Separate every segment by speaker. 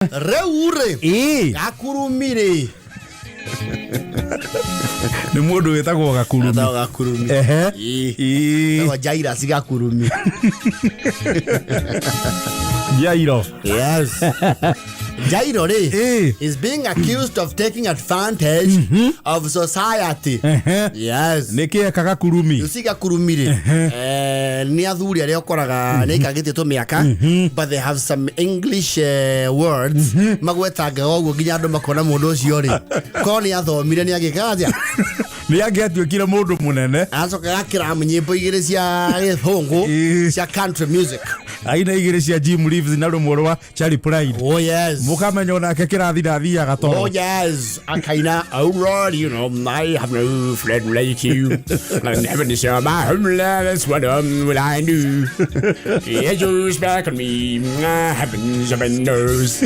Speaker 1: Reure. Gakurumire.
Speaker 2: Ni mundu wetagwo Gakurumi.
Speaker 1: Gakurumi. Tawa Jaira si Gakurumi.
Speaker 2: Jairo.
Speaker 1: Yes. Jairo is being accused of taking advantage of society. Yes.
Speaker 2: Neke Gakurumi.
Speaker 1: You see Gakurumire. Ni athuri aria okoraga ni kagite to miaka, but they have some English words. Magwetaga oguo nginya andu makona mundu ucio ri. Ko ni athomire ni agikaja.
Speaker 2: Ni agĩatuĩkire mũndũ mũnene.
Speaker 1: Acoka gakĩra nyĩmbo igĩrĩ cia gĩthũngũ cia country music.
Speaker 2: Aina igĩrĩ cia Jim Reeves na rũmwe rwa Charlie Pride.
Speaker 1: Oh yes.
Speaker 2: Mũkamenya onake kĩrathi nathiaga toro.
Speaker 1: Oh yes. Akaina, oh Lord, you know, I have no friend like you. I never deserve my homeland. That's what I do. Yes, you back on me. Heavens of windows.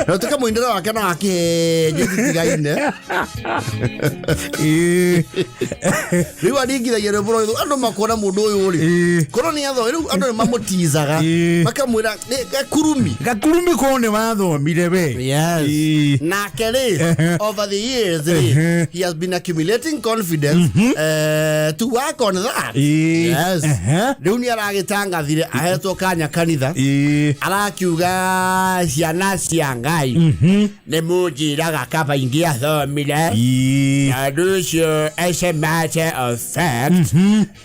Speaker 1: No tuka mwindira wake na ake gĩtigaine. Riwa dingi da yere bro ando makona mundu uyu ri kono ni atho riu ando mamutizaga makamwira Gakurumi
Speaker 2: kone mathomire be.
Speaker 1: Yes. Na kere over the years he has been accumulating confidence to work on that. Yes. Riu ni aragitangathire ahetwo kanya kanitha arakiuga ciana cia Ngai ne mujiraga kaba ingi athomire your as a matter of fact,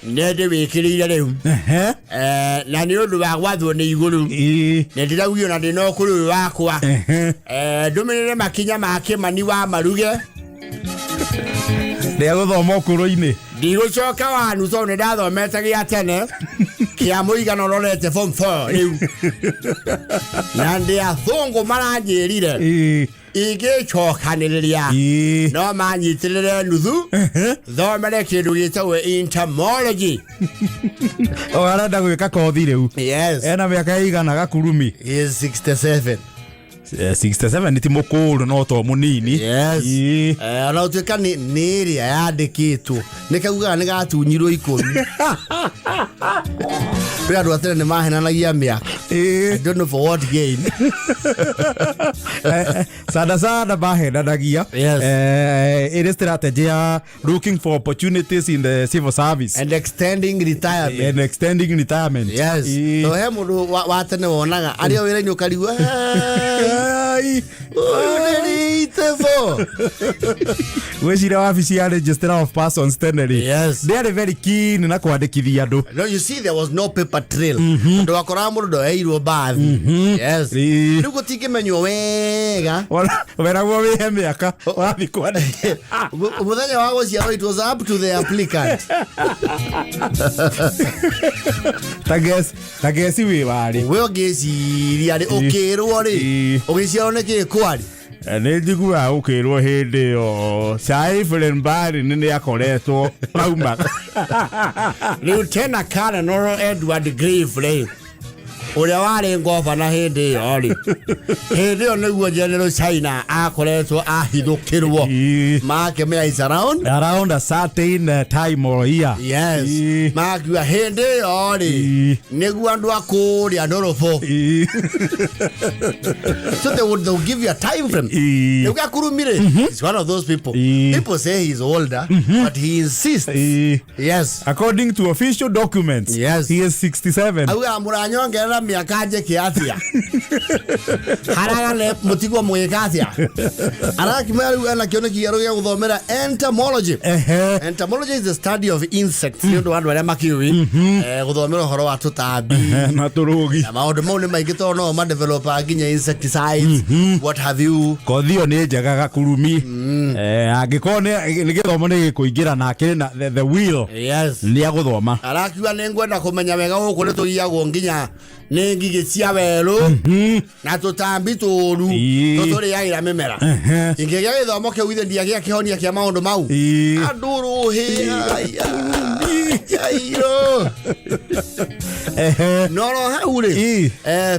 Speaker 1: never be clear. Nanio Wado Niguru, Nedida Wion and no Kuru Aqua, Dominic Makinya Maki Maniwa Maruga.
Speaker 2: They are the Mokurini.
Speaker 1: The Uchoka, who's on the other Metagia Tenor, Kiamuigan or let phone for you. And they are Thongo Manaji leader. Ige chokanelia no man yitlere nuzu do meleke do yitawe entomology
Speaker 2: o arada gwika kothi riu.
Speaker 1: Yes.
Speaker 2: Ena miaka igana Gakurumi
Speaker 1: is 67.
Speaker 2: 67 niti mukuru no to munini.
Speaker 1: Yes. Ala tuka ni ria yandikitwo nikaguga ni gatunyirwo 10. Pia ndo atene ni mahenanagia miaka. I don't know for what gain.
Speaker 2: Sada bahenanagia.
Speaker 1: Yes.
Speaker 2: It is strategy looking for opportunities in the civil service
Speaker 1: and extending retirement.
Speaker 2: Yes.
Speaker 1: So he mundu watene wonaga aria wira ni ukarigwa
Speaker 2: Weshira wabici ya Registrar of Persons teneri.
Speaker 1: Yes.
Speaker 2: They are very keen na kwandikithia andu.
Speaker 1: No, you see there was no paper trail. Ndo wakora mundu ndo eirwo bathi. Yes. Riu gutikimenywo wega.
Speaker 2: Weragwo wihe miaka wathi kwandĩkia.
Speaker 1: Muthenya wa gũciarwo it was up to the applicant.
Speaker 2: Tagesi wi wari.
Speaker 1: We ũngĩciria rĩ ũkĩrwo rĩ ũgĩciarwo nĩkĩ kwari.
Speaker 2: Nĩ njiguaga ũkĩrwo hĩndĩ ĩyo Saiflen Bari nĩ akoretwo rauma.
Speaker 1: Lieutenant Colonel Edward Griffith uria wari ngobana hindi iyo ri hindi yo niguo General China akoretwo ahithukirwo make me is around
Speaker 2: a certain time or year.
Speaker 1: Yes. Make you hindi yo ri niguo andu akuri andorofo. So they'll give you a time frame. Gakurumire is one of those people. People say he's older, but he insists. Yes.
Speaker 2: According to official documents,
Speaker 1: yes,
Speaker 2: he is 67.
Speaker 1: Awa muranyongera miakaje kiatia. Haragane mutigwo mwikatia. Arakimari ana kione kigero gya guthomera entomology. Entomology is the study of insects. Ndio wandu aria makiwi guthomera horo wa tutambi
Speaker 2: na turugi.
Speaker 1: Na maundu mau ni maingi to no ma develop aginya insecticides. What have you?
Speaker 2: Kothio ni njega Gakurumi. Angikone ni githomo ni gikuingira na akiri na the will.
Speaker 1: Yes.
Speaker 2: Ni aguthoma.
Speaker 1: Arakiwa ni ngwenda kumenya wega guku ni tugiagwo nginya ni ngigi cia welu na tutambi turu tuturi yaira mimera ingigia githomo kiu ithe ndiagia kihonia kia maundu mau anduru hi
Speaker 3: Ayo. No haure.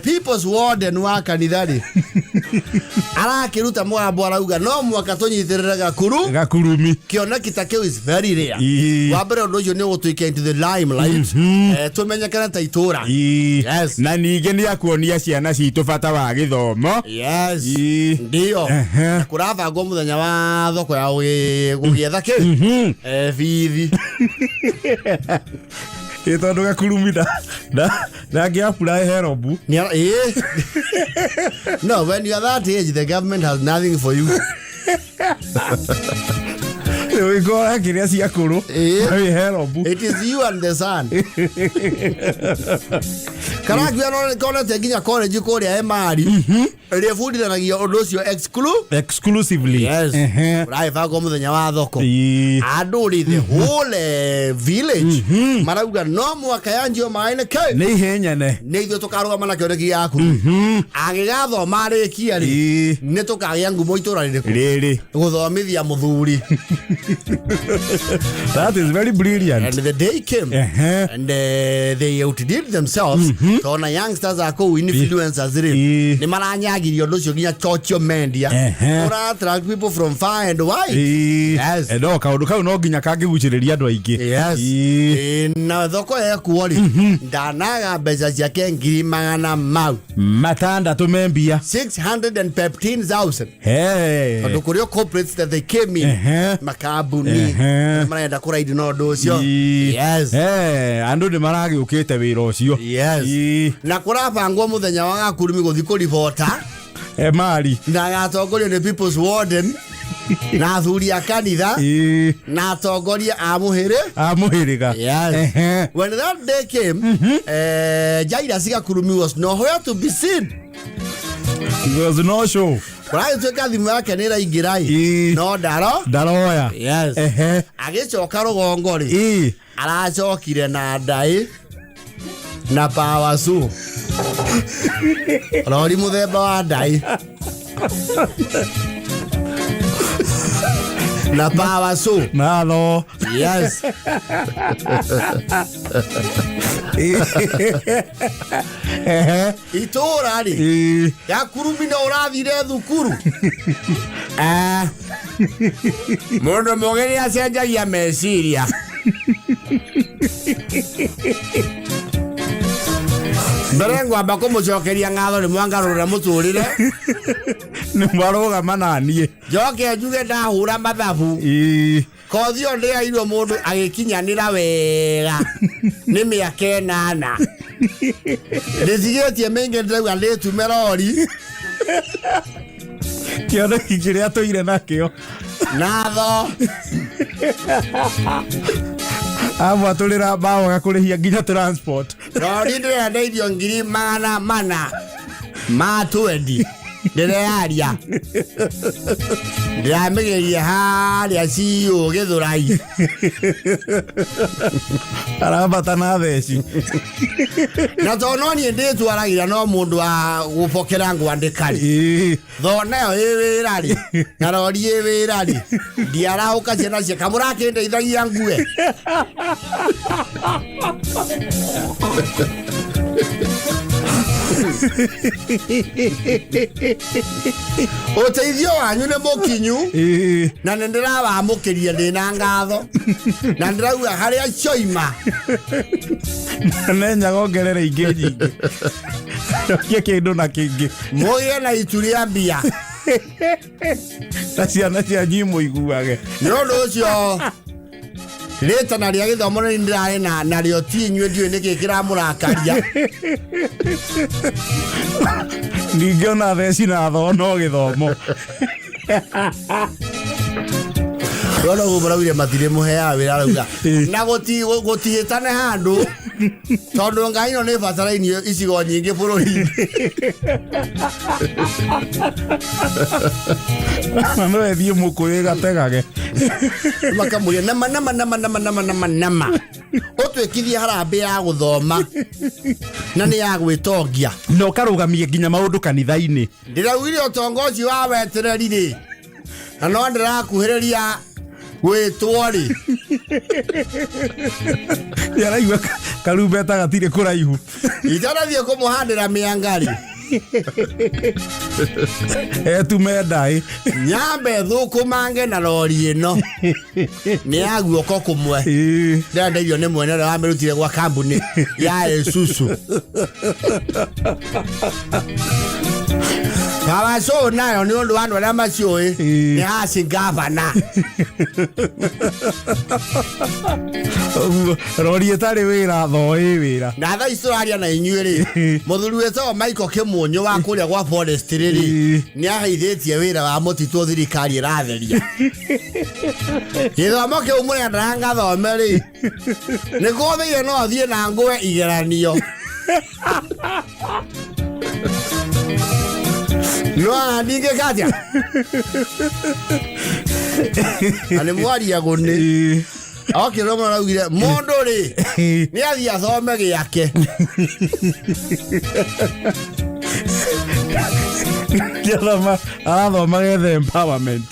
Speaker 3: People's warden wa kanithari. Arakiruta mwambo arauga no mwaka tunyiterera
Speaker 2: gakurumi.
Speaker 3: Kiona kitakeo is very rare. Wabere ondojo ne gutuika into the limelight. Tumenyekana ta Itura.
Speaker 2: Yes. Na ninge ni akuonia ciana citu bata wa githomo.
Speaker 3: Yes. Ndio. Kurava ngo muthenya wa thoko ya gugietha ki. Bithi.
Speaker 2: Ito ndo gakurumi da apply herobu.
Speaker 3: No, when you are that age, the government has nothing for you.
Speaker 2: We go akiria cia kuru. Herobu.
Speaker 3: It is you and the son. Karagwa no kona teginya college ko ria emari. Refundithanagia undu ucio
Speaker 2: exclusively.
Speaker 3: Yes. Right vago muthenya wa thoko. Anduri the whole village. Marauga no mwaka yanjio maine ke.
Speaker 2: Ni henyane.
Speaker 3: Ni ithu tukaruga mana kioneki yaku. Agigatho marikia ri. Ni tukagia ngumo Itura
Speaker 2: riri.
Speaker 3: Guthomithia muthuri.
Speaker 2: That is very brilliant.
Speaker 3: And the day came. And they outdid themselves. So na youngsters are co influencers ri. Ni maranyagiri ondu cio ginya chocho mendia. Ora attract people from far and wide.
Speaker 2: Yes. Endo kaundu kau no ginya kangiguciriria andu aingi.
Speaker 3: Yes. Na thoko ya kuori. Ndanaga mbeca ciake ngiri magana mau.
Speaker 2: Matandatu membia
Speaker 3: 615,000.
Speaker 2: Hey.
Speaker 3: Ondu kurio corporates that they came in. Makabuni. Marenda kuraidi no ndu ucio. Yes.
Speaker 2: Andu ni maragiukite wira ucio.
Speaker 3: Yes. Na kurabangwo muthenya wa gakurumi guthi kuribota.
Speaker 2: Mari.
Speaker 3: Na gatongorio ni people's warden. Na thuri ya kanitha. Na tongoria amuhiriga. Yes. When that day came, Jairus Gakurumi was nowhere to be seen.
Speaker 2: He was no show.
Speaker 3: Kurai tuka thimu yake nira ingirai. No daroya. Yes. Agicoka rugongori. Aracokire na ndai na power so. Rori muthemba wa ndai. Na power so.
Speaker 2: Nalo.
Speaker 3: Yes. Itura ri. Gakurumi na urathire thukuru. Mundu mugeni acenjagia meciria. Berengo abako mucokeria ngatho ni mwangarurira muturire.
Speaker 2: Ni mwaroga mananie.
Speaker 3: Joke njuge ndahura mathabu. Kothio ndi airwo mundu agikinyanira wega. Ni miaka 8. Ndizigetie Maingi ndauga nditume rori.
Speaker 2: Kiono kikiria toire nakio.
Speaker 3: Natho.
Speaker 2: Amwatulira bao gakurihia nginya transport.
Speaker 3: Rori ndire ndeithio ngiri mana. Ma 20. Ndirearia. Ndiramegeria haria CEO Githurai.
Speaker 2: Arabata na theci.
Speaker 3: Na tononi nditwaragira no mundu wa gupokera ngwandikari. Thona yo wirari. Na rori wirari. Ndiarauka ciana cia kamurake ndeithagia ngue. Uteithio wanyu ni mukinyu. Na ndirawa mukiria ndina ngatho. Na ndirauga haria choima.
Speaker 2: Nenya gongerera ingi nyingi. Kia kindu na kingi.
Speaker 3: Mugie na ituria mbia.
Speaker 2: Na ciana cia nyimu iguage.
Speaker 3: No ucio. Leta na ria githomo ni ndirare na rio tinywe ndiwe niki kiramurakaria.
Speaker 2: Ningiona theci na thono githomo.
Speaker 3: Rono gubrawire matire muhea wira rauga. Na gutihitane handu. Tondu ngai no ni bataraini icigo nyingi bururi.
Speaker 2: Mano ethie mukuye gategage.
Speaker 3: Makamuria nama. Otwekithia harambe ya guthoma. Na ni ya gwitongia.
Speaker 2: No karugamie nginya maundu kanitha-ini.
Speaker 3: Ndiraugire utongoci wa wetereri ri. Na no ndirakuhiriria Wetwari.
Speaker 2: Yaraigua karumbeta gatire kuraihu.
Speaker 3: Itarathie kumuhandira miangari.
Speaker 2: Tumendai.
Speaker 3: Nyambe thukumange na lori ino. Ni aguoko kumwe. Ndendeio ni mwene wa mirutire gwa kambuni ya Esusu. Baba so nayo ni undu wandu aria macioi ni hasi gavana.
Speaker 2: Rori etari wira thoi wira.
Speaker 3: Na tha istoria na inyuiri. Muthuri wetagwo Michael Kimunyo wa kuria gwa forestry ri ni aheithitie wira wa mutitu thirikari iratheria. Githomo kiu muri ndaranga thome ri. Ni gothiire no athie na ngwe igeranio. No, ninge katia. Ale mwari ya gone. Okay, romo na ugire mondo ri. Ni athia thome giake.
Speaker 2: Kialama arathoma gethe empowerment.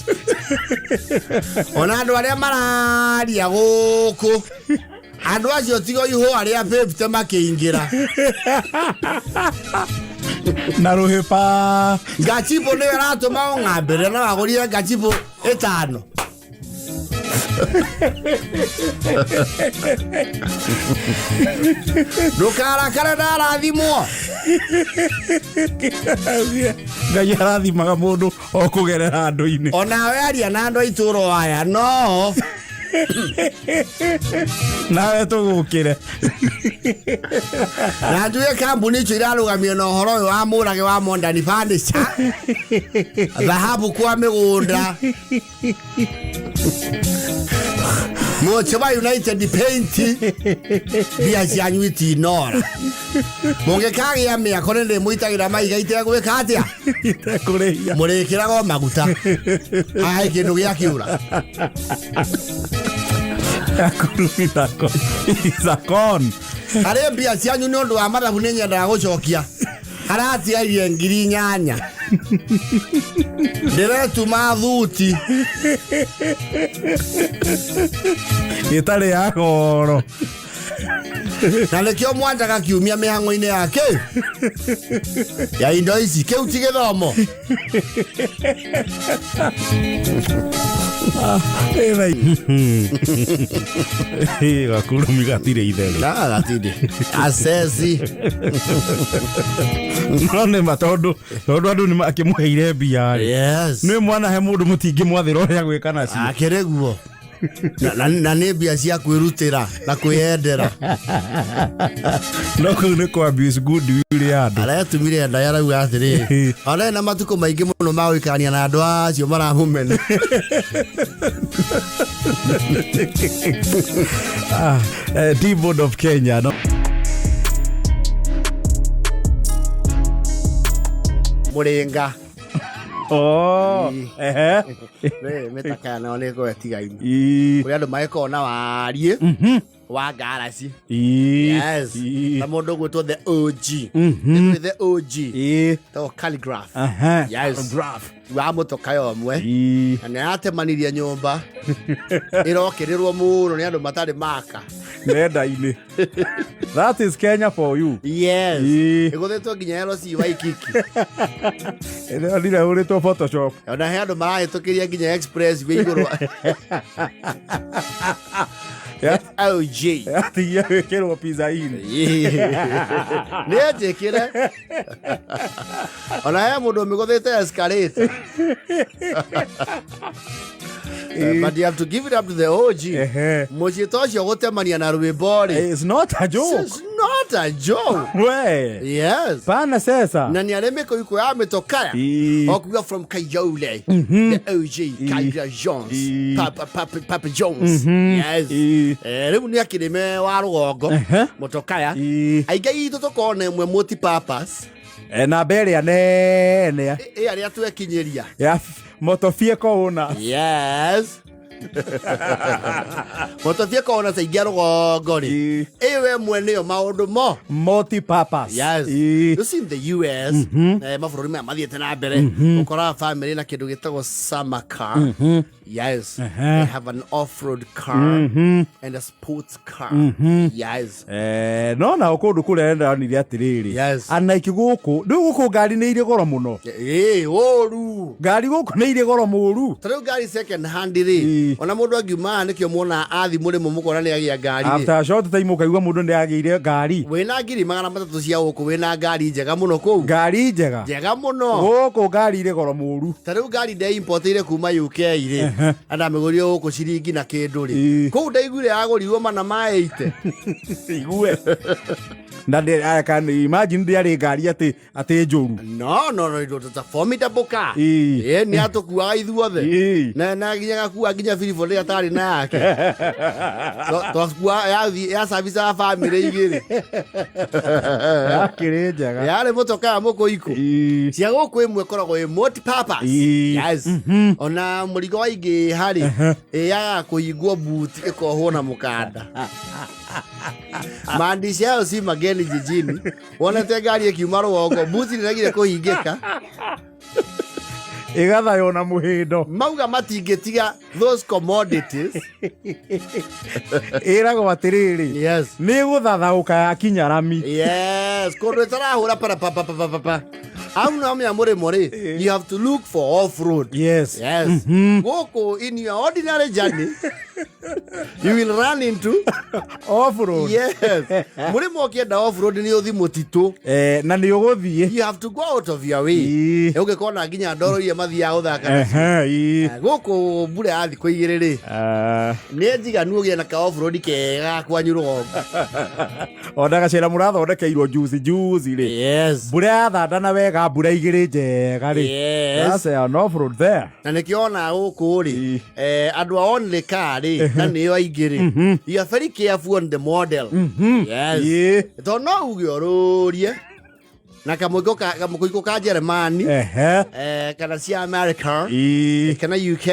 Speaker 3: Ona andu aria mararia guku. Andu acio tigo iho aria pepte makiingira.
Speaker 2: Na ruhipa
Speaker 3: Gachipo ni aratuma ng'ambere na wagurire gachipo 5. Ndukara kare ndarathimwo.
Speaker 2: Ngai arathimaga mundu okugerera andu-ini.
Speaker 3: Ona we aria na andu aituro waya no.
Speaker 2: Nawe tugukire.
Speaker 3: Na njuye kambuni icio irarugamio na uhoro uyu wa murage wa Mondani Furniture. Dhahabu kwa migunda. Mochaba United Paint. Bia cianyu itinora. Mungikagia miako nende muitagira maiga itegwika atia.
Speaker 2: Itekurehia.
Speaker 3: Murikirago maguta. Ai kindu giakiura.
Speaker 2: Akurumithako. Isakon.
Speaker 3: Are mbia cianyu ni undu wa mathabu ni nyenda gucokia. Aratiarie 8,000. Ndiretuma thuti.
Speaker 2: Itari ya goro.
Speaker 3: Na lekio mwanjaga kiumia mihango-ini yake. Ya indo ici kiu ti githomo.
Speaker 2: Gakurumi gatire ithere.
Speaker 3: Gatire. Asesi.
Speaker 2: None matondu andu ni makimuheire mbia.
Speaker 3: Yes.
Speaker 2: Ni mwana he mundu mutingi mwathira uria gwika nacio.
Speaker 3: Akireguo. Na nĩ mbia cia kwĩrutĩra na kwĩyendera.
Speaker 2: No kũu nĩ kwa abuse good will ya andũ.
Speaker 3: Aretumire nda yarauga atĩrĩ. Ona na matukũ maingĩ mũno ma gũikarania na andũ acio maramũmena.
Speaker 2: T-Board of Kenya, no?
Speaker 3: Mũrĩnga.
Speaker 2: Oh,
Speaker 3: Metaka na ole ko etigaini. Kuri andu maiko na wariĩ wa garaci. Yes. Na mundu gwitwo the OG. The OG. To Khaligraph. Yes. Khaligraph. Wa mutoka yomwe. Na nĩ atemanirie nyumba. Irokirirwo muno ni andu matari maka.
Speaker 2: Nenda-ini. That is Kenya for you.
Speaker 3: Yes. Iguthetwo nginya yero si waikiki.
Speaker 2: Ene ndire uritwo Photoshop.
Speaker 3: Ona he andu marahitukiria nginya express we iguru. OG.
Speaker 2: Atigia wekirwo pizza ini.
Speaker 3: Nĩ njĩkire. Ona he mundu miguthite escalator. But you have to give it up to the OG. Mucito ũcio gutemania na rwĩmbo ri.
Speaker 2: It's not a joke.
Speaker 3: It's not a joke.
Speaker 2: We.
Speaker 3: Yes.
Speaker 2: Pana sesa.
Speaker 3: Na ni aremeko yuko ya mitokaya. Okuga from Kayole. The OG. Kaya Jones. Papa Jones. Yes. Riu ni akirime wa rugongo. Motokaya. Aiga itu tokone mwe multi purpose.
Speaker 2: Na beria nene.
Speaker 3: Aria twekinyeria.
Speaker 2: Ya motofie ko una.
Speaker 3: Yes. Motofia kona saigero gori. Ewe mweneo maundu mo.
Speaker 2: Multi-purpose.
Speaker 3: Yes. You see in the US, mabũrũri maya mathiĩte na mbere, ũkoraga family na kĩndũ gĩtagwo summer car. Yes. They have an off-road car and a sports car. Yes.
Speaker 2: No na ũkũndũ kũrĩa nĩndĩronire atĩrĩrĩ.
Speaker 3: Yes.
Speaker 2: Anaiki gũkũ, rĩu gũkũ ngari nĩ irĩ goro mũno.
Speaker 3: Ũru.
Speaker 2: Ngari gũkũ nĩ irĩ goro mũru.
Speaker 3: Ta rĩu ngari second hand rĩ, ona mũndũ angiuma nĩkĩo muona athi mũrĩmo mũkora nĩ agĩa ngari.
Speaker 2: After a short time ũkaigua mũndũ nĩ agĩire ngari.
Speaker 3: Wĩna ngiri 300 cia gũkũ wĩna ngari njega mũno kũu.
Speaker 2: Ngari njega.
Speaker 3: Njega mũno.
Speaker 2: Gũkũ ngari irĩ goro mũru.
Speaker 3: Ta rĩu ngari ndĩ importire kuma UK rĩ. Anda megũrio gũkũ ciringi na kĩndũ rĩ. Kũu ndaiguire agũrirwo mana ma 80.
Speaker 2: Igue. I can imagine ndĩarĩ ngari atĩ njũru.
Speaker 3: No, it was a formidable car. Nĩ atũkuaga ithuothe. Na nginya gakua nginya Philip rĩrĩa atarĩ na yake. Twakua ya service ya family igĩrĩ.
Speaker 2: Yakĩrĩ njega.
Speaker 3: Yarĩ motoka ya mũkũikũ. Cia gũkũ ĩmwe ĩkoragwo ĩ multi-purpose. Yes. Ona mũrigo waingĩ harĩ yaga kũhingwo buti ĩkohwo na mũkanda. Maandishi yao si mageni jijini. Wonete ngari ĩkiuma rũgongo buti nĩregire kũhingĩka.
Speaker 2: Ĩgathayo na mũhĩndo.
Speaker 3: Mauga matingĩtiga those commodities.
Speaker 2: Ĩragwo atĩrĩrĩ.
Speaker 3: Yes.
Speaker 2: Nĩ gũthathaũka yakinya rami.
Speaker 3: Yes. Kũndũ ĩtarahũra pa. Amna mure. You have to look for off-road.
Speaker 2: Yes.
Speaker 3: Yes. Goko in your ordinary journey, you will run into
Speaker 2: off-road.
Speaker 3: Yes. Mure mokienda off-road ni othi motito.
Speaker 2: Na ni uguthie.
Speaker 3: You have to go out of your way. Ugekona nginya ndoro iria mathia uthaka. Goko bure athi kuigiriri. Ni njiganu ugie na ka off-road kega kwanyurugo.
Speaker 2: Ondaga cera murathondekeirwo juice ri.
Speaker 3: Yes.
Speaker 2: Bure athanda wega bura igiri njega ri.
Speaker 3: Yes.
Speaker 2: That's an off-road there.
Speaker 3: Na nikiona guku ri andu only car ri na niyo aingiri. You are very careful on the model. Yes. To no ugiorurie. Na kamuiko ka Germany. Kana cia America. Kana UK.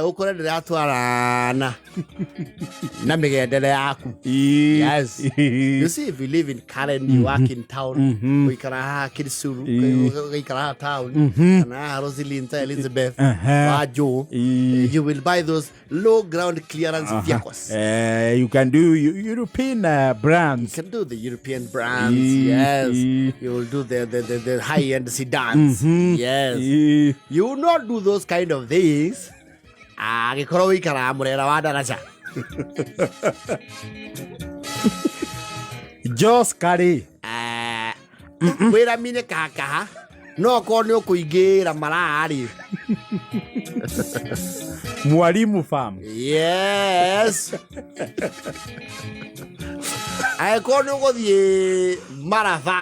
Speaker 3: Ukore ndiratwarana. Na migendere yaku. Yes. You see, if you live in Karen, you work in town. Uikara ha Kirisuru. Uikara ha town. Kana Rosalinda, Elizabeth. Wajo. You will buy those low ground clearance vehicles.
Speaker 2: You can do European brands.
Speaker 3: You can do the European brands. Yes. You will do the high-end sedans. Yes. You will not do those kind of things. Gikoro wikara murera wa daraja.
Speaker 2: Jos kari.
Speaker 3: Wira mine kaka. No koni ukuingira marari.
Speaker 2: Mwalimu farm.
Speaker 3: Yes. I koni uguthie marafa.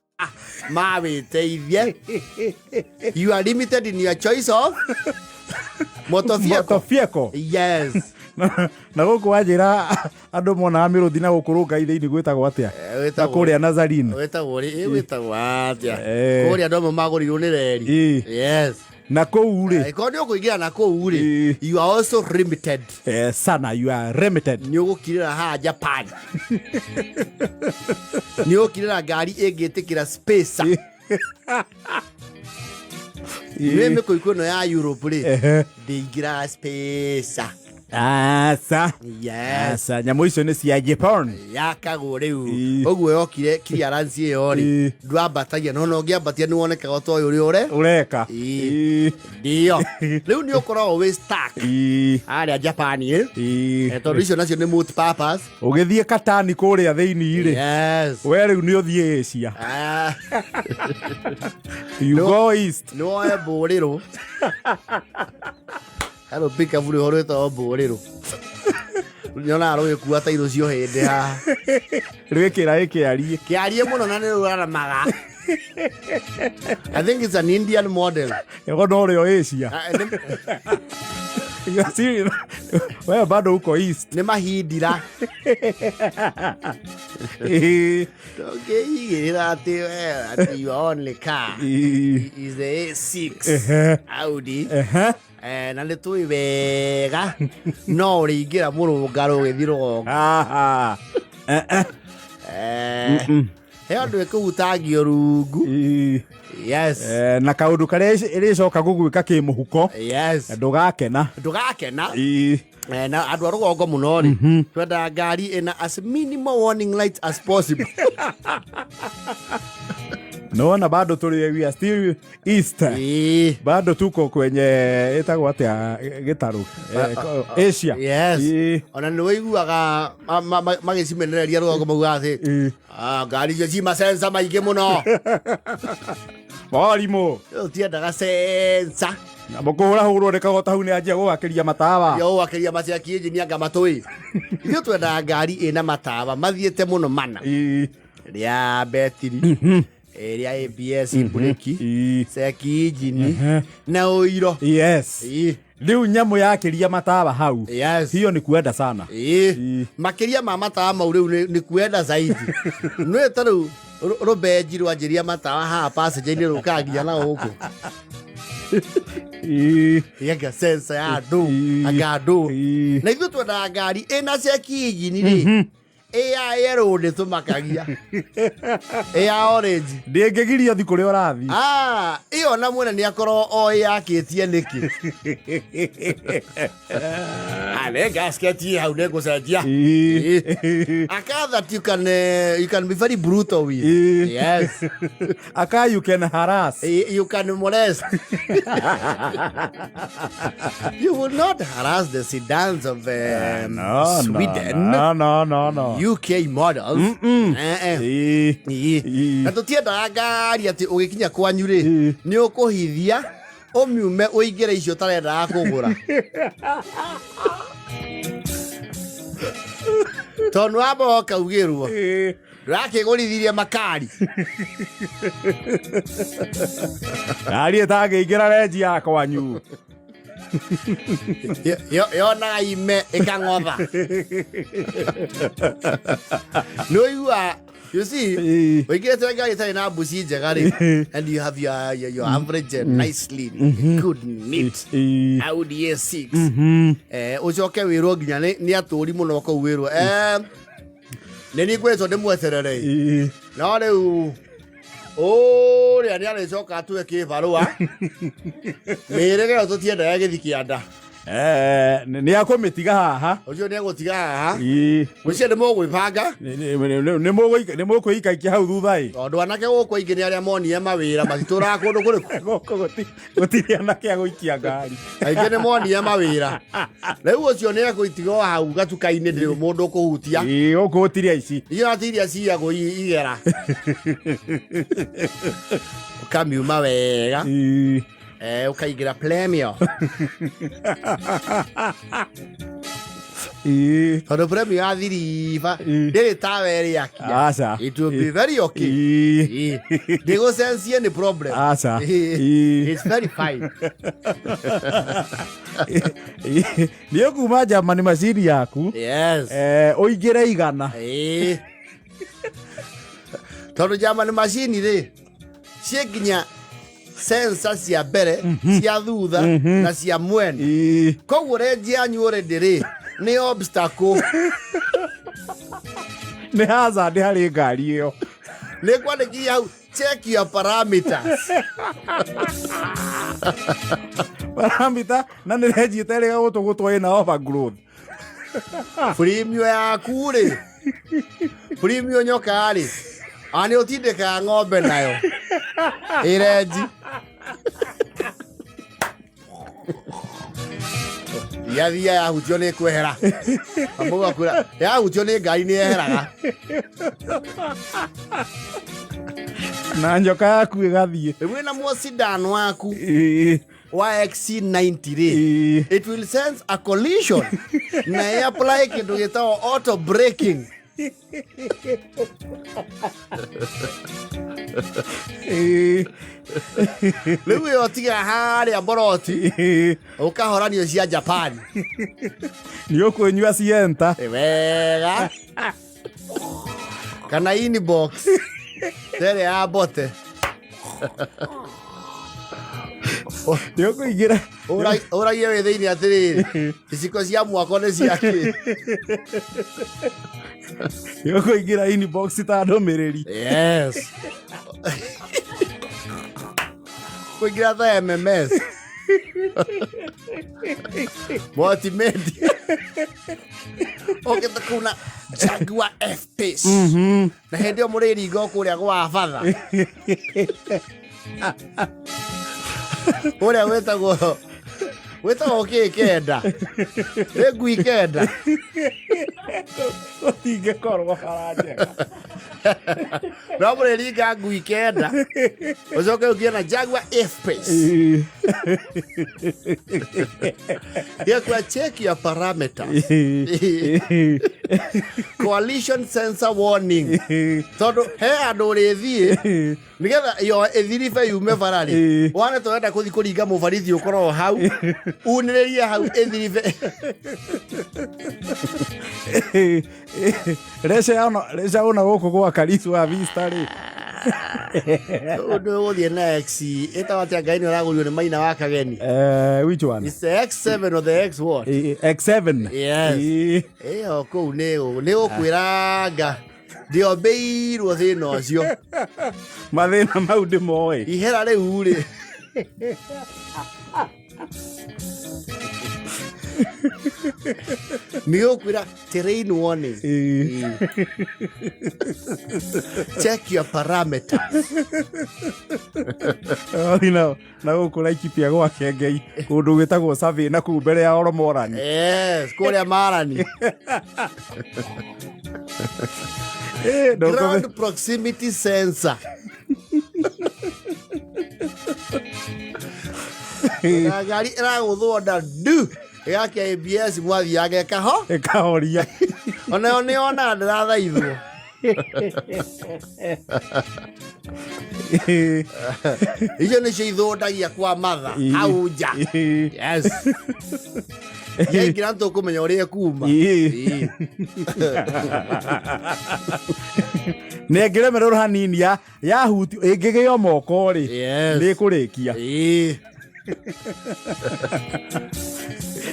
Speaker 3: You are limited in your choice of motor vehicle. Yes.
Speaker 2: Na gũkũ wanjĩra andũ mona mĩrũthi na gũkũ Ngai-thĩ-inĩ gwĩtagwo atĩa? Ta kũrĩa Nazarene.
Speaker 3: Gwĩtagwo atĩa? Kũrĩa andũ amwe magũrirwo nĩ reri. Yes.
Speaker 2: Na kũu rĩ.
Speaker 3: Ko nĩ ũkũingĩra na kũu rĩ. You are also limited.
Speaker 2: Sana, you are limited.
Speaker 3: Nĩ ũgũkirĩra haha Japan. Nĩ ũgũkirĩra ngari ĩngĩtĩkĩra space. Nĩ mĩkũikũ ĩno ya Europe rĩ. Ndĩingĩra space.
Speaker 2: Asa.
Speaker 3: Yes.
Speaker 2: Nyamũ icio nĩ cia Japan.
Speaker 3: Yakagwo rĩu. Ũguo yokire clearance ĩyo rĩ. Ndwambatagia no ũngĩambatia nĩ wonekaga ta ũyũ
Speaker 2: ureka.
Speaker 3: Ndio. Rĩu nĩ ũkoragwo wĩ stuck. Arĩa Japan tondũ icio nacio nĩ multi-purpose.
Speaker 2: Ũgĩthiĩ Katani kũrĩa thĩinĩ rĩ.
Speaker 3: Yes.
Speaker 2: We rĩu nĩ ũthiĩ Asia. You go east.
Speaker 3: No woe mbũrĩrũ. Hello, pick up the horror to borero. Nyona ro ekuwa ta indo cio hende ha.
Speaker 2: Rwekera ekiarie.
Speaker 3: Kiarie muno na ne rura maga. I think it's an Indian model.
Speaker 2: Ego no rio Asia. You see, where bado uko east.
Speaker 3: Ne mahindira. Your only car is the A6 Audi. Na nä tå wega no rä ingä ra må rå ngarå gä thirwo he andå ä kå hutangio rungu
Speaker 2: na kaå ndå karä rä coka gå gwä ka kä må huko ndå gakena
Speaker 3: na andå a rå gongo må no rä twenda ngari ĩna as minimal warning lights as possible.
Speaker 2: Naona bado we are still east. Bado tuko kwenye etagwo atia gitaru Asia.
Speaker 3: Ona nĩ wĩiguaga magĩcimenereria rũgongo mauga atĩ ngari icio ci masensa maingĩ mũno.
Speaker 2: Warimũ
Speaker 3: ũtiendaga sensa
Speaker 2: na mũkũhũra hũrwo rĩkagota hau nĩ anjia gũgakĩria matawa
Speaker 3: gũgakĩria macaki injini anga matũĩ. Ithuĩ twendaga ngari ĩna matawa mathiĩte mũno mana rĩa betiri area ABS breki seki injini na ũiro.
Speaker 2: Riu nyamũ yakĩria matawa hau hiyo nĩ kuenda sana
Speaker 3: makĩria ma matawa mau rĩu nĩ kuenda zaidi. Nĩ ta rĩu rũbenji rwanjĩria matawa haha passenger-inĩ rũkangia na gũkũ yaga sensa ya andũ anga andũ. Na ithuĩ twendaga ngari ĩna seki injini rĩ ĩa yerũ nĩ tũmakagia ĩa orange
Speaker 2: ndĩngĩgiria thikũ rĩa ũrathi
Speaker 3: ĩyo na mwene nĩ akorwo oĩ yakĩtie nĩkĩ ne gasket hau nĩ gũcenjia aka that you can be very brutal with.
Speaker 2: Aka you can harass,
Speaker 3: you can molest. You will not harass the sedans of Sweden.
Speaker 2: No.
Speaker 3: UK models. Na tũtiendaga ngari atĩ ũgĩkinya kwanyu rĩ nĩ ũkũhithia ũmiume ũingĩre icio tarendaga kũgũra tondũ wamba ũkaugĩrwo ndũrakĩgũrithirie makari
Speaker 2: ngari ĩtangĩingĩra renji ya kwanyu
Speaker 3: yonaga ime ĩkang'otha. Nĩũigua you see ũingĩrĩte ngari ĩtarĩ na mbuci njega rĩ and you have your average nicely good neat Audi A6 ũcoke wĩrwo nginya nĩ atũri mũno kũu wĩrwo nĩ niĩ ngwĩtwo ndĩmweterere no rĩu ũrĩa nĩ arĩcoka atue kĩbarũa mĩrĩge ĩyo tũtiendaga gĩthi kĩanda
Speaker 2: nĩ akũmĩtiga haha
Speaker 3: ũcio nĩ egũtiga haha ũcio nĩ mũgwĩbanga
Speaker 2: nĩ mũkwĩikaikia hau thutha
Speaker 3: tondũ anake gũkũ aingĩ nĩ arĩa monire mawĩra matitũraga kũndũ kũrĩkũ
Speaker 2: gũtirĩ anake agũikia ngari
Speaker 3: aingĩ nĩ monire mawĩra rĩu ũcio nĩ egũitiga hau gatuka-inĩ ndĩrĩ mũndũ ũkũhutia
Speaker 2: gũkũ gũtirĩ aici
Speaker 3: iyo atĩ iria ciagwo igera ũkamiuma wega ũkaingĩra premium tondũ premium yathiriba ndĩrĩ tawa ĩrĩakia it will be very okay ndĩgũcensie nĩ problem it's very fine.
Speaker 2: Nĩ ũkuma Germany macini yaku ũingĩre igana
Speaker 3: tondũ Germany macini rĩ ciĩ nginya sensa cia mbere cia thutha na cia mwena koguo renji yanyu already rĩ nĩ obstacle
Speaker 2: nĩ hazard harĩ ngari ĩyo
Speaker 3: nĩ kwandĩkithia hau check your parameters
Speaker 2: parameter na nĩ renji ĩterĩga gũtũgũtwo ĩna overgrowth
Speaker 3: premium yaku rĩ premium nyoka rĩ nĩ ũtindĩkaga ng'ombe nayo ĩrenji yathia yahutio nĩ kwehera amauga kwĩra yahutio nĩ ngari nĩ yeheraga
Speaker 2: na nyoka yaku ĩgathiĩ
Speaker 3: wĩna mũcindan waku wa XC90 rĩ it will sense a collision na apply kĩndũ gĩtagwo auto braking rĩu ĩyo tiga harĩa Mboroti ũkahoranio cia Japan
Speaker 2: nĩ ũkũnyua cienta
Speaker 3: wega kana inbox tere ya bote
Speaker 2: Yoko igira
Speaker 3: ora yewe thini atiri isiko cia mwako ne ciake
Speaker 2: Yoko igira inbox ta ndomereri
Speaker 3: yes kuingira ta MMS multimedia oketa kuna Jaguar F-Pace na hendio muriri go kuria gwa fatha uria wetagwo kenda regu ikenda
Speaker 2: ingekorwo faranja
Speaker 3: no muriri ga ngui kenda ucoke ukie na Jaguar F-Pace kwa check your parameters collision sensor warning todo he andu rithie nigetha yo ethirife yume farari wana toenda kuthi kuringa mufarithi ukoro hau uniririe hau ethirife
Speaker 2: Resha ona goko gwa karisu wa vista ri
Speaker 3: Odo uthie next eta watia ngai ni uragurio ni maina wa kageni
Speaker 2: which one?
Speaker 3: It's the X7 or the X what?
Speaker 2: X7
Speaker 3: yes kou ne ukwiranga dio beirwo thina ucio
Speaker 2: mathina mau ndimoe
Speaker 3: ihera riu ri Miyokwira terrain warning. Check your parameters.
Speaker 2: Na gukura ikipia gwake Ngai kundu gitagwo survey na ku mbere ya Oromorani.
Speaker 3: Yes, kuria Marani. Ground proximity sensor. Gari iraguthwo ndu ya KBS mwathi yake kaho
Speaker 2: ekahoria
Speaker 3: ona ndirathaithwo icio nĩ cio ithũndagia kwa matha hau nja yes ngira tũkũmenya ũrĩa kuma
Speaker 2: nĩngĩremerwo hanini ya huti ĩngĩgĩo moko rĩ nĩ kũrĩkia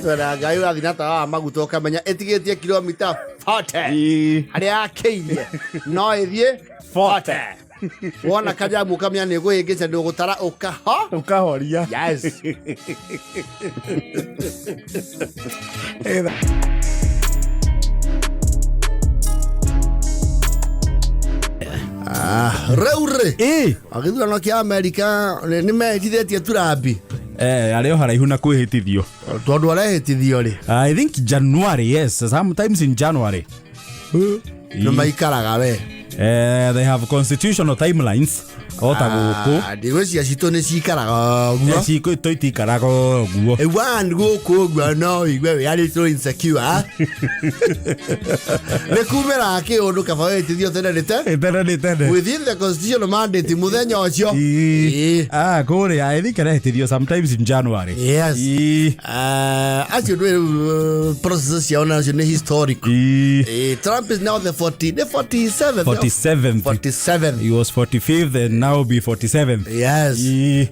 Speaker 3: Tora ngai urathi na tawa maguta ukamenya etigetie kilomita 40 harĩa akĩirie no ĩthiĩ 40 wona kajamu kamenya nĩ gwĩngĩca ndũgũtara
Speaker 2: ũkahoria
Speaker 3: yes Reure agithurano kĩa Amerika nĩ mehitithĩtie Turambi
Speaker 2: areo haraihu na kwĩhĩtithio
Speaker 3: tondu arehĩtithio rĩ
Speaker 2: I think January, yes, sometimes in January
Speaker 3: no maikaraga we
Speaker 2: they have constitutional timelines ota guku
Speaker 3: ndigwĩcia citũ nĩ cikaraga guo
Speaker 2: citũ itikaraga guo
Speaker 3: one guku guo no igwe we are so insecure nĩ kumĩra kĩũndũ kaba wĩtithio tene within the constitutional mandate muthenya ũcio
Speaker 2: kũrĩa I think arehĩtithio sometimes in January
Speaker 3: yes acio nĩ process ciao nacio nĩ historic Trump is now the 47th he was 45th and now be 47th yes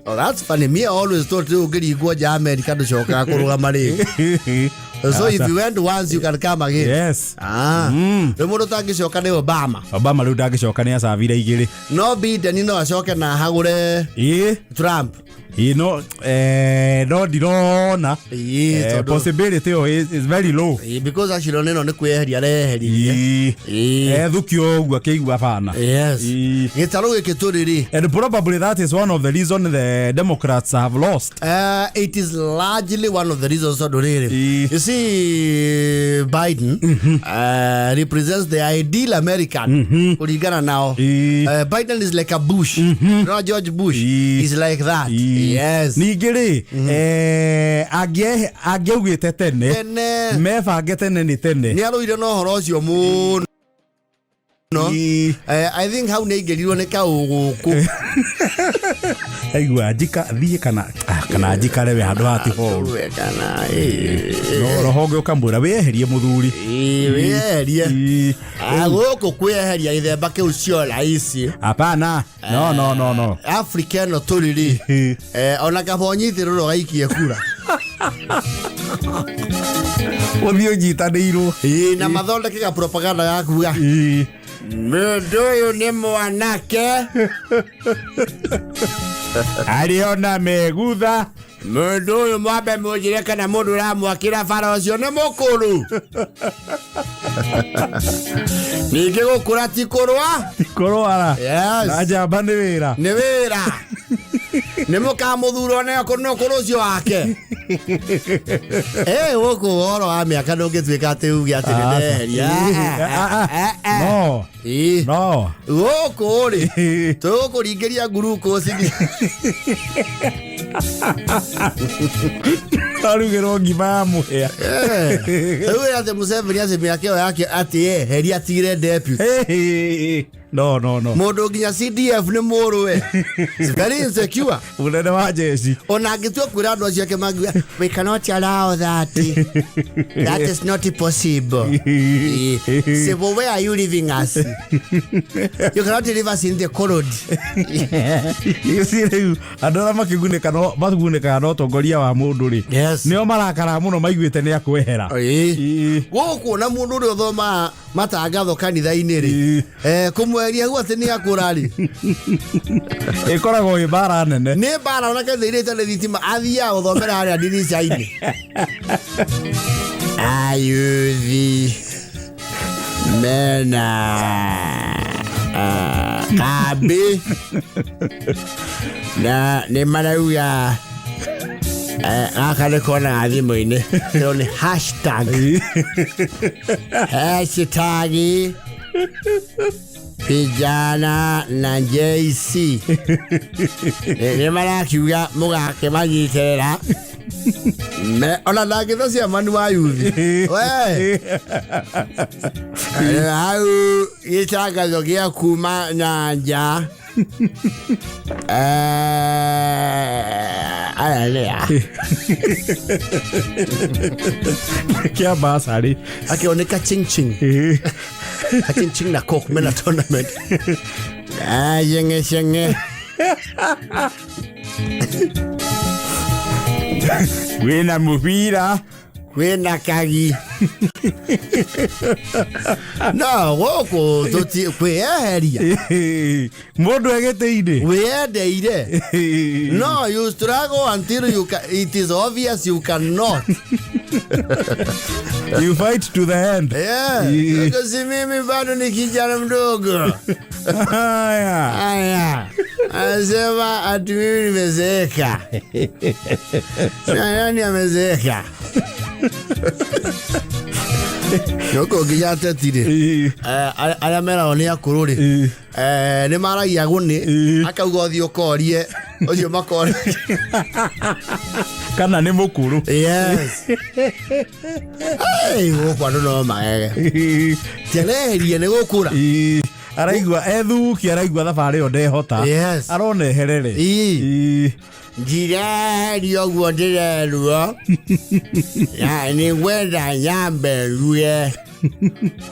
Speaker 3: oh that's funny me I always thought you get go ja America to shoka kurugama rĩngĩ so if you went once you can come again
Speaker 2: yes
Speaker 3: rĩu mũndũ tangĩcoka nĩ
Speaker 2: Obama rĩu ndangĩcoka nĩ acabire igĩrĩ
Speaker 3: no Biden no acoke na hagũre Trump
Speaker 2: no ndirona possibility is very low
Speaker 3: because actually no nĩ kwĩyeheria areheririe
Speaker 2: thukio ũguo akĩigua bana
Speaker 3: yes gĩtarũ gĩkĩ tũrĩ
Speaker 2: and probably that is one of the reason the Democrats have lost
Speaker 3: it is largely one of the reasons you see Biden represents the ideal American kuringana nao Biden is like a Bush not George Bush is like that yes
Speaker 2: ningĩ rĩ angĩaugĩte tene mebange tene nĩ tene
Speaker 3: nĩ arũire no horo ũcio mũno I think hau nĩ ingĩrirwo nĩ kaũgũkũ
Speaker 2: Aigua njika thie kana njikare we handu hati horu.
Speaker 3: Kana
Speaker 2: No rohoge ukamwira weherie muthuri.
Speaker 3: Weherie. Agoko kweheria ithemba kiu cio raisi.
Speaker 2: Hapana. No.
Speaker 3: African turiri. Ona kabonyithirwo gaikie kura.
Speaker 2: Othio nyitanĩirwo.
Speaker 3: Na mathondeke ga propaganda ya kuga.
Speaker 1: Mũndũ ũyũ nĩ mwanake.
Speaker 2: Ariona megutha.
Speaker 1: Mũndũ ũyũ mwambe mũnjĩre kana mũndũ ũramwakĩra bara ũcio nĩ mũkũrũ. Ningĩ gũkũra ti kũrũa.
Speaker 2: Kũrũara.
Speaker 3: Yes.
Speaker 2: Na njamba nĩ wĩra.
Speaker 3: Nĩ wĩra. Nĩ mũkamũthurwo nĩ kũrũ ũcio wake. Gũkũ ũhoro wa mĩaka ndũngĩtuĩka atĩ uge atĩ nĩ ndeheria.
Speaker 2: No.
Speaker 3: Gũkũ rĩ tũgũkũringĩria glucose.
Speaker 2: Arugĩrwo ngima ya mũhĩa.
Speaker 3: Rĩu atĩ Museveni atĩ mĩaka ĩyo yake atĩ heria tigire deputy.
Speaker 2: No.
Speaker 3: Mũndũ nginya CDF nĩ mũrũwe. Very insecure.
Speaker 2: Mũnene wa jeshi.
Speaker 3: Ona angĩtua kwĩra andũ acio ake mangiuga we cannot allow that. That is not possible. Say, well, where are you leaving us? You cannot leave us in the cold.
Speaker 2: Rĩu andũ arĩa makĩgunĩkaga na ũtongoria wa mũndũ rĩ. Nĩo marakara mũno maiguĩte nĩ akwehera.
Speaker 3: Gũkũ na mũndũ ũrĩa ũthoma matangatho kanitha-inĩ rĩ. Kũmweria hau atĩ nĩ akũra rĩ.
Speaker 2: Ĩkoragwo ĩ mbara nene.
Speaker 3: Nĩ mbara ona kanitha-inĩ itarĩ thitima athiaga gũthomera harĩa ndirica-inĩ. Ayuthi mena kambi na nĩ marauga gaka nĩ kona thimũ-inĩ ĩyo nĩ hashtag vijana na JC nĩ marakiuga mũgake manyitĩrĩra ona ndangĩtha ciamani wa yuthi we hau gĩtangatho gĩa kuma na nja aya nĩa
Speaker 2: kĩa basarĩ
Speaker 3: akĩoneka ching na coke mena tournament yenge
Speaker 2: wĩna mũbira
Speaker 3: wĩna kagi no gũkũ kwĩyeheria
Speaker 2: mũndũ egĩtĩ-inĩ
Speaker 3: wĩyendeire. No, you struggle until it is obvious you cannot.
Speaker 2: You fight to the end.
Speaker 3: Kasi mimi bado ni kijana mdogo. Haya. Anasema ati mimi nimezeeka. Nani amezeeka? Yoko nginya Ateti rĩ arĩa meragwo nĩ akũrũ rĩ nĩ maragia Ngoni akauga ũthiĩ ũkorie ũcio makorie
Speaker 2: kana nĩ mũkũrũ.
Speaker 3: Gũkũ andũ no magege tiareherie nĩ gũkũra
Speaker 2: araigua ethuki araigua thabarĩ ĩyo ndehota aroneherere
Speaker 3: njireherio ũguo ndĩrerwo nĩ ngwenda nyambe rue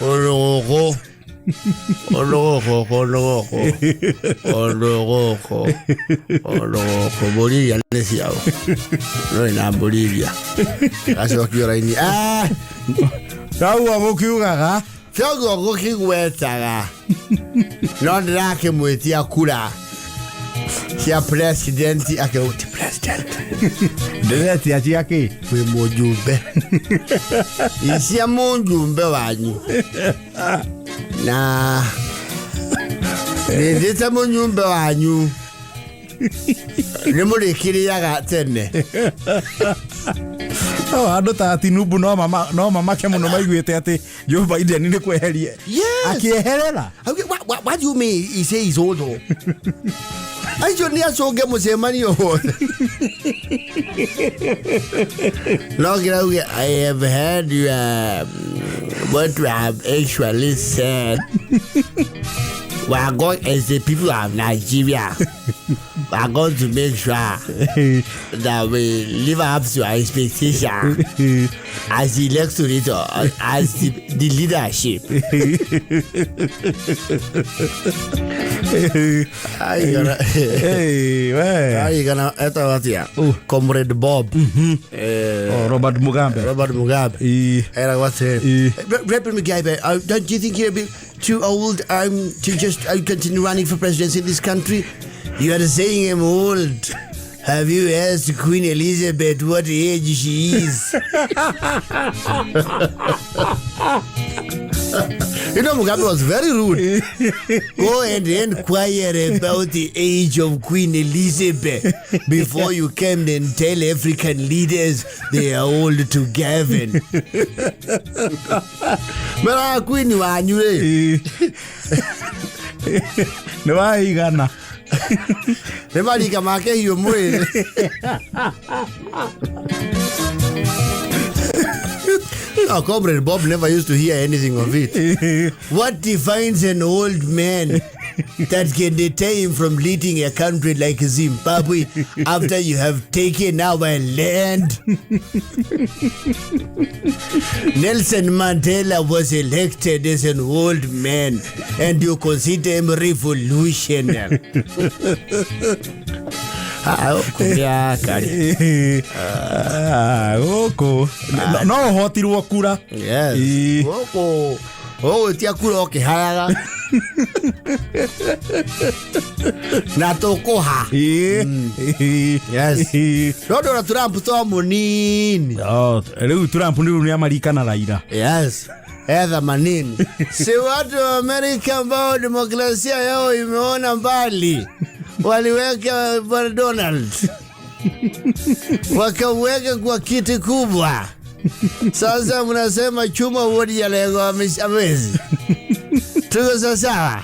Speaker 3: ũrũgũ Bolivia nĩ ciao no na Bolivia acokio raini
Speaker 2: kauo gũkiugaga
Speaker 3: kĩoguo gũkĩgwetaga no ndĩrakĩmwĩtia kura cia president akĩruti president
Speaker 2: ndĩretia ciake
Speaker 3: wĩ mũjumbe cia mũjumbe wanyu na ndĩte mũjumbe wanyu nĩ mũrĩkĩrĩaga tene
Speaker 2: andũ ta Tinubu no mamake mũno maiguĩte atĩ Joe Biden nĩ kweheria akĩeherera.
Speaker 3: What do you mean he say he's old? Acio nĩ acũnge mũcemanio wothe. No ngĩrauge I have heard what you have actually said. We are going as the people of Nigeria.
Speaker 1: are going to make sure that we live up to our expectation as the electorate, as the leadership. Comrade Bob.
Speaker 2: Robert
Speaker 1: Mugabe. Era what's it? Don't you think you're a bit too old to just continue running for presidency in this country? You are saying I'm old. Have you asked Queen Elizabeth what age she is? You know, Mugabe was very rude. Go and inquire about the age of Queen Elizabeth before you come and tell African leaders they are old to govern. But Queen Wanyure.
Speaker 2: No, I gonna.
Speaker 1: Nobody can make you move. No, Comrade Bob never used to hear anything of it. What defines an old man that can deter him from leading a country like Zimbabwe after you have taken our land? Nelson Mandela was elected as an old man, and you consider him revolutionary.
Speaker 2: No hotirwo kura.
Speaker 1: Yes. Tia kura okihayaga. Na tokoha. Yes. Rodo Trump to munini.
Speaker 2: Leo Trump ni amarikana Raila.
Speaker 1: Yes. Edha manini. Si watu wa Amerika ambao demokrasia yao imeona mbali. Waliweka Donald. Wakaweka kwa kiti kubwa. Sasa mnasema chuma wodi ya lego amezi. Tuko sawa.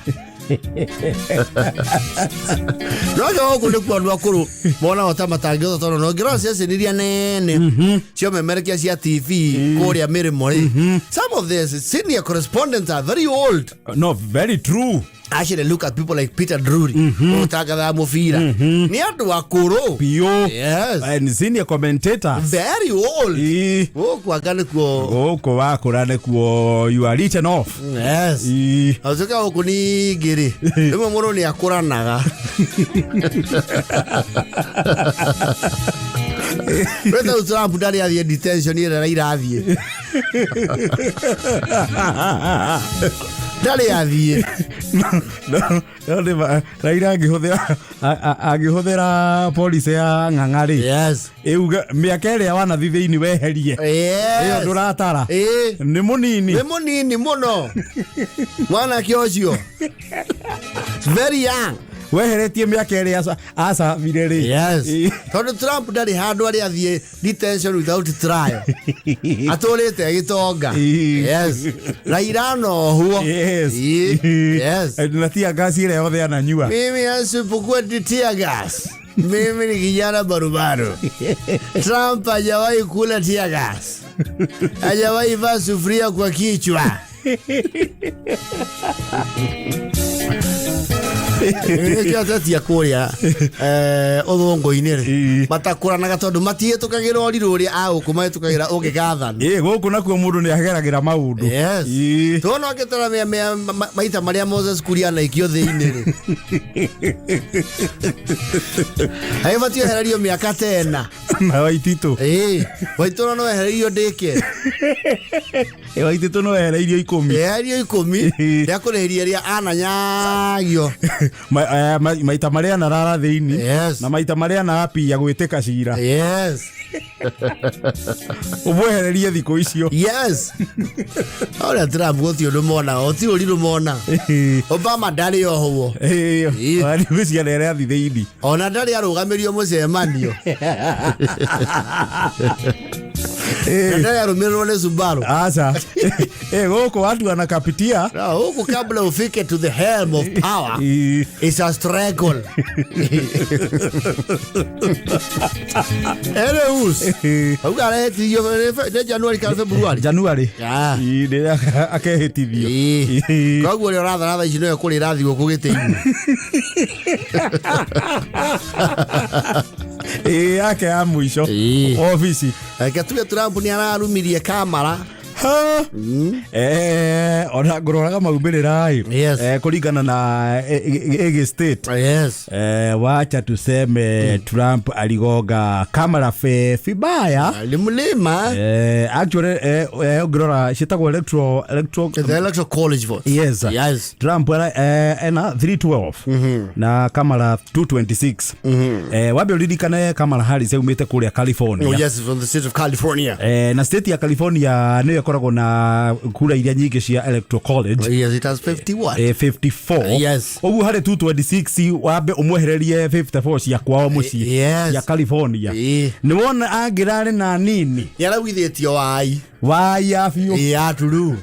Speaker 1: Noga huko kwa ndwakuru. Bona watamatangio tono no gracias niria nene. Sio memerkia cia TV koria mere more. Some of these senior correspondents are very old.
Speaker 2: No, very true.
Speaker 1: Actually look at people like Peter Drury. Utaka da mofira. Ni atu wakuro.
Speaker 2: Pio.
Speaker 1: Yes.
Speaker 2: And senior commentators.
Speaker 1: Very old. Woko akane kuo.
Speaker 2: Woko wako rane kuo. You are written off.
Speaker 1: Yes. Azuka woko ni giri. Emo moro ni akura naga. Weta Trump ndari ya detention ira Raila athie. Ndari athie.
Speaker 2: No, Raila agihũthĩra police ya ng'ang'ari.
Speaker 1: Yes.
Speaker 2: Euga mĩaka ĩrĩa wanathithĩini weherie. Ĩyo ndũratara. Nĩ mũnini mũno. Mwana kĩocio. Very young. Weheretie mĩaka ĩrĩa acabire rĩ.
Speaker 1: Yes. Tondũ Trump ndarĩ handũ arĩa athie detention without trial. Atũrĩte agĩtonga. Yes. Raila no huo.
Speaker 2: Yes.
Speaker 1: Yes.
Speaker 2: Na tia gas ile yothe ananyua.
Speaker 1: Mimi asipokuwa tia gas. Mimi ni kijana barubaru. Trump hajawahi kula tia gas. Hajawahi vaa sufuria kwa kichwa. Ateti akuria Ngoni matakuranaga tondu matietukagira oriru ria agukuma etukagira ungigathana
Speaker 2: guku nakuo mundu ni ageragira maundu.
Speaker 1: Yes. Tono akitara maita maria Moses Kuria na ikio thiini ri hai matio herario miaka tena
Speaker 2: na Waititu
Speaker 1: Waititu no herario ndike
Speaker 2: Waititu no herario 10
Speaker 1: herario 10 ya kureheria ria ananyagio
Speaker 2: maita maria narara thiini.
Speaker 1: Yes.
Speaker 2: Na maita maria na api ya gwiteka cira.
Speaker 1: Yes.
Speaker 2: Umwehererie thiko icio.
Speaker 1: Yes. Ora Trump goti undu mona oti uriru mona. Obama ndari o huo.
Speaker 2: Wali gwiciara ere athithiini.
Speaker 1: Ona ndari arugamirio mucemanio. Ndari arumirwo ni Subaru.
Speaker 2: Aca. Huko watu wanakapitia.
Speaker 3: Huko kabla ufike to the helm of power. It's a struggle. Eleus. Ugareti yo January ka February.
Speaker 2: January. Ide akehitithio.
Speaker 3: Koguo ri ratha icino yo kuri rathi guku giteimu.
Speaker 2: Yake ya mwisho ofisi.
Speaker 3: Gatuge Trump ni ararumirie kamera.
Speaker 2: Ona ngororaga maumbirira kuringana na state. Wacha tuseme Trump aligoga kamera vibaya.
Speaker 3: Limulima.
Speaker 2: Actually ngorora shitagwo electoral
Speaker 3: college vote.
Speaker 2: Yes. Trump ena 312 na kamera 226. Wabe uririkane Kamala Harris umite kuria California.
Speaker 3: Oh yes, from the state of California.
Speaker 2: Na state ya California ne yakoragwo na kura iria nyingi cia electoral college.
Speaker 3: Yes, it has 51.
Speaker 2: 54.
Speaker 3: Yes.
Speaker 2: Ogu hari 226 wabe umwehererie 54 cia kwao muci ya California. Ni wona angirare na nini?
Speaker 3: Yarawithitio wai
Speaker 2: afio.
Speaker 3: Turu.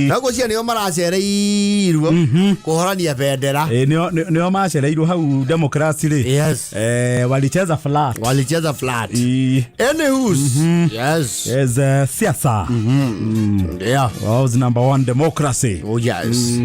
Speaker 3: Nago cia nio maracereirwo kuhorania bendera.
Speaker 2: Nio macereirwo hau democracy ri.
Speaker 3: Yes.
Speaker 2: Walicheza flat.
Speaker 3: Anywho's. Yes.
Speaker 2: Siasa.
Speaker 3: Yeah.
Speaker 2: Was number 1 democracy.
Speaker 3: Oh yes.